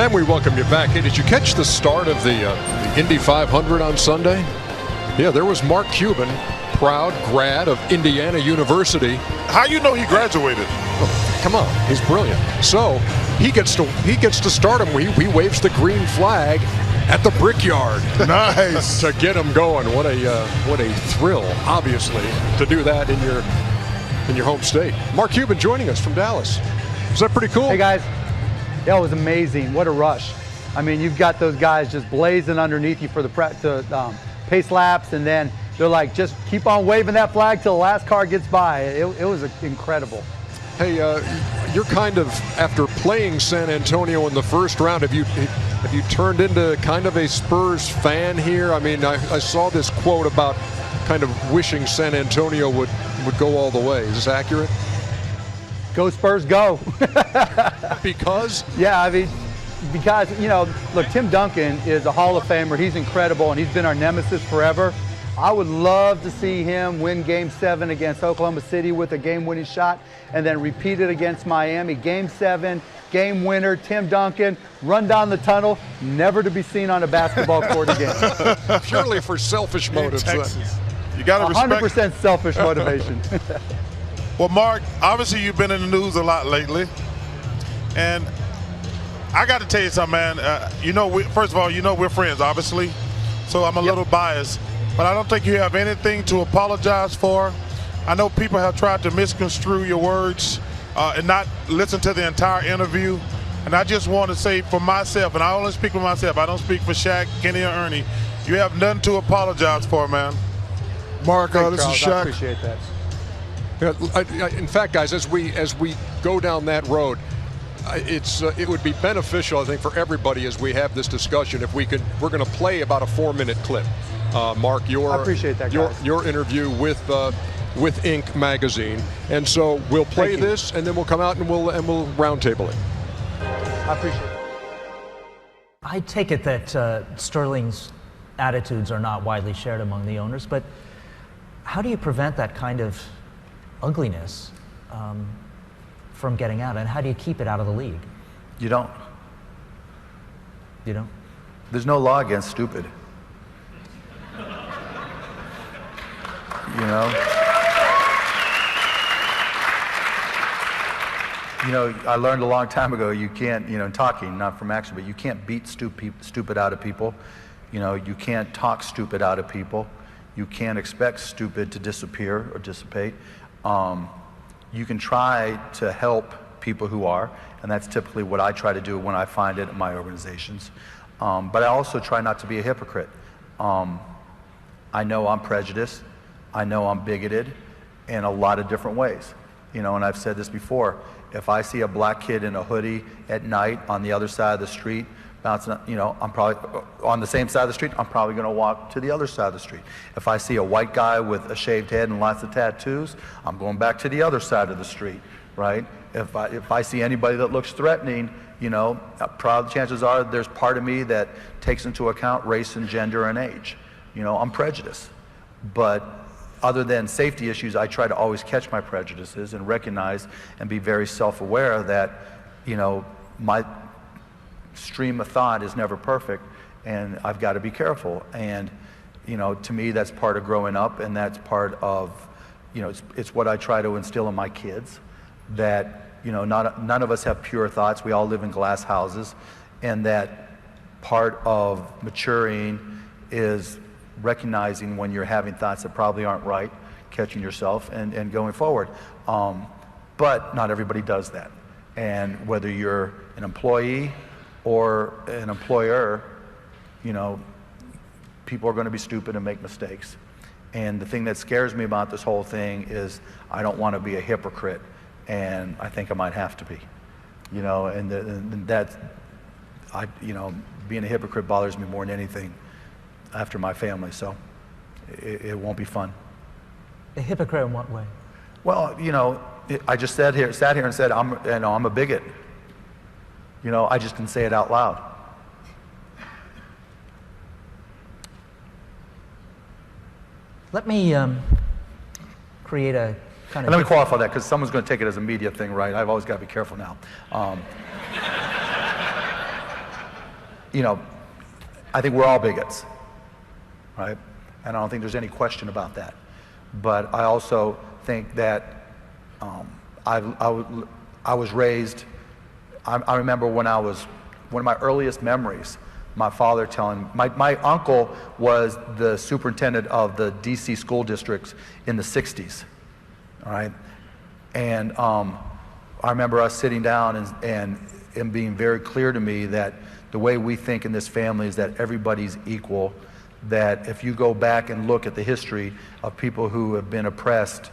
And we welcome you back. Hey, did you catch the start of the Indy 500 on Sunday? Yeah, there was Mark Cuban, proud grad of Indiana University. How you know he graduated? Oh, come on, he's brilliant. So he gets to start him. He waves the green flag at the Brickyard. Nice. To get him going. What a thrill, obviously, to do that in your home state. Mark Cuban joining us from Dallas. Is that pretty cool? Hey guys, that was amazing. What a rush. I mean, you've got those guys just blazing underneath you for the pace laps, and then they're like, just keep on waving that flag till the last car gets by. It was incredible. Hey, you're kind of, after playing San Antonio in the first round, have you turned into kind of a Spurs fan here? I mean, I saw this quote about kind of wishing San Antonio would go all the way. Is this accurate? Go Spurs, go. Because? Yeah, I mean, because, you know, look, Tim Duncan is a Hall of Famer. He's incredible, and he's been our nemesis forever. I would love to see him win Game 7 against Oklahoma City with a game-winning shot, and then repeat it against Miami. Game 7, game winner, Tim Duncan, run down the tunnel, never to be seen on a basketball court again. Purely for selfish motives. You got to respect. 100% selfish motivation. Well, Mark, obviously you've been in the news a lot lately, and I got to tell you something, man. You know, first of all, you know we're friends, obviously, so I'm a little biased, but I don't think you have anything to apologize for. I know people have tried to misconstrue your words and not listen to the entire interview, and I just want to say for myself, and I only speak for myself, I don't speak for Shaq, Kenny, or Ernie, you have nothing to apologize for, man. Mark, Thanks, this Charles, is Shaq. I appreciate that. In fact, guys, as we go down that road, it would be beneficial, I think, for everybody as we have this discussion if we're going to play about a 4-minute clip. Mark, I appreciate that, guys. your interview with Inc. magazine, and so we'll play this, and then we'll come out and we'll roundtable it. I appreciate it. I take it that Sterling's attitudes are not widely shared among the owners, but how do you prevent that kind of ugliness from getting out, and how do you keep it out of the league? You don't. You don't? There's no law against stupid. You know, I learned a long time ago, you can't, in talking, not from action, but you can't beat stupid out of people. You know, you can't talk stupid out of people. You can't expect stupid to disappear or dissipate. You can try to help people who are, and that's typically what I try to do when I find it in my organizations. But I also try not to be a hypocrite. I know I'm prejudiced. I know I'm bigoted in a lot of different ways. You know, and I've said this before, if I see a black kid in a hoodie at night on the other side of the street, bouncing, I'm probably on the same side of the street, I'm probably going to walk to the other side of the street. If I see a white guy with a shaved head and lots of tattoos, I'm going back to the other side of the street, right? If I see anybody that looks threatening, chances are there's part of me that takes into account race and gender and age. I'm prejudiced. But other than safety issues, I try to always catch my prejudices and recognize and be very self-aware that, my stream of thought is never perfect, and I've got to be careful. And to me, that's part of growing up, and that's part of it's what I try to instill in my kids, that none of us have pure thoughts. We all live in glass houses, and that part of maturing is recognizing when you're having thoughts that probably aren't right, catching yourself and going forward. But not everybody does that, and whether you're an employee or an employer, people are going to be stupid and make mistakes. And the thing that scares me about this whole thing is I don't want to be a hypocrite, and I think I might have to be. And that's, being a hypocrite bothers me more than anything after my family, so it won't be fun. A hypocrite in what way? Well, I just sat here and said I'm a bigot. I just didn't say it out loud. Let me create a kind of... And let me qualify that, because someone's going to take it as a media thing, right? I've always got to be careful now. you know, I think we're all bigots, right? And I don't think there's any question about that. But I also think that I was raised, I remember when I was, one of my earliest memories, my father telling, my uncle was the superintendent of the DC school districts in the 60s, all right? And I remember us sitting down and being very clear to me that the way we think in this family is that everybody's equal, that if you go back and look at the history of people who have been oppressed,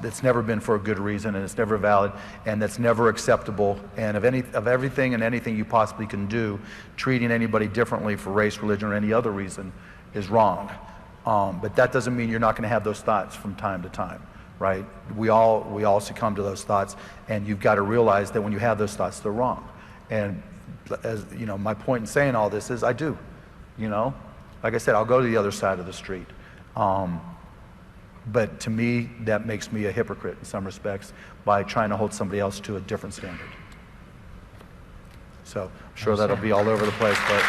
it's never been for a good reason, and it's never valid, and that's never acceptable, and of everything and anything you possibly can do, treating anybody differently for race, religion, or any other reason is wrong. But that doesn't mean you're not going to have those thoughts from time to time, right? We all succumb to those thoughts, and you've got to realize that when you have those thoughts, they're wrong. And as you know, my point in saying all this is I do, you know? Like I said, I'll go to the other side of the street. But to me, that makes me a hypocrite in some respects by trying to hold somebody else to a different standard. So I'm sure that'll be all over the place, but